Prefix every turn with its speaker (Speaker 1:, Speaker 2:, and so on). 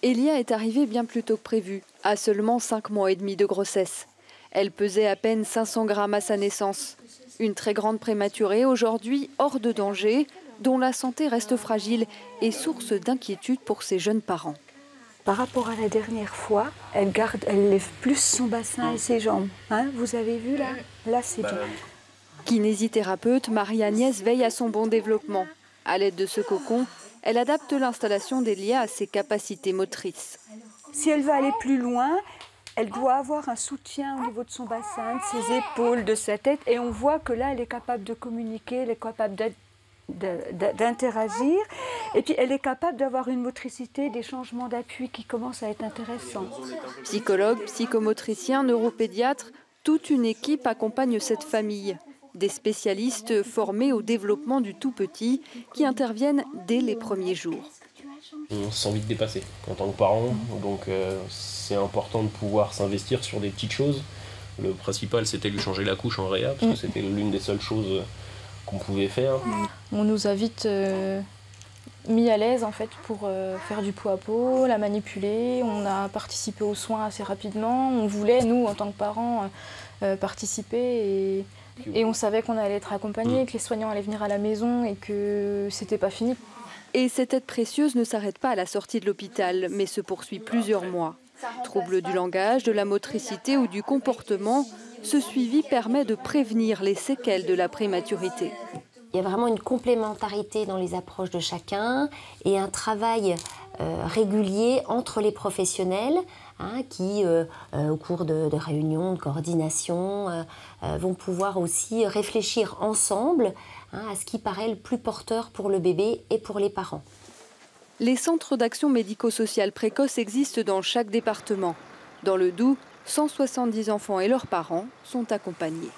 Speaker 1: Elia est arrivée bien plus tôt que prévu, à seulement 5 mois et demi de grossesse. Elle pesait à peine 500 grammes à sa naissance. Une très grande prématurée, aujourd'hui hors de danger, dont la santé reste fragile et source d'inquiétude pour ses jeunes parents.
Speaker 2: Par rapport à la dernière fois, elle lève plus son bassin et ses jambes. Hein, vous avez vu là? Là, c'est bien.
Speaker 1: Kinésithérapeute, Marie-Agnès veille à son bon développement. À l'aide de ce cocon, elle adapte l'installation d'Elia à ses capacités motrices.
Speaker 2: Si elle veut aller plus loin, elle doit avoir un soutien au niveau de son bassin, de ses épaules, de sa tête. Et on voit que là, elle est capable de communiquer, elle est capable d'interagir. Et puis, elle est capable d'avoir une motricité, des changements d'appui qui commencent à être intéressants.
Speaker 1: Psychologues, psychomotriciens, neuropédiatres, toute une équipe accompagne cette famille. Des spécialistes formés au développement du tout petit qui interviennent dès les premiers jours.
Speaker 3: On se sent vite dépassé en tant que parent, donc c'est important de pouvoir s'investir sur des petites choses. Le principal, c'était lui changer la couche en réa, parce que c'était l'une des seules choses qu'on pouvait faire.
Speaker 4: On nous a vite mis à l'aise en fait pour faire du pot à pot, la manipuler. On a participé aux soins assez rapidement. On voulait, nous, en tant que parents, participer et on savait qu'on allait être accompagnés, que les soignants allaient venir à la maison et que c'était pas fini.
Speaker 1: Et cette aide précieuse ne s'arrête pas à la sortie de l'hôpital, mais se poursuit plusieurs mois. Troubles du langage, de la motricité ou du comportement, ce suivi permet de prévenir les séquelles de la prématurité.
Speaker 5: Il y a vraiment une complémentarité dans les approches de chacun et un travail régulier entre les professionnels qui, au cours de réunions, de coordination, vont pouvoir aussi réfléchir ensemble à ce qui paraît le plus porteur pour le bébé et pour les parents.
Speaker 1: Les centres d'action médico-sociale précoce existent dans chaque département. Dans le Doubs, 170 enfants et leurs parents sont accompagnés.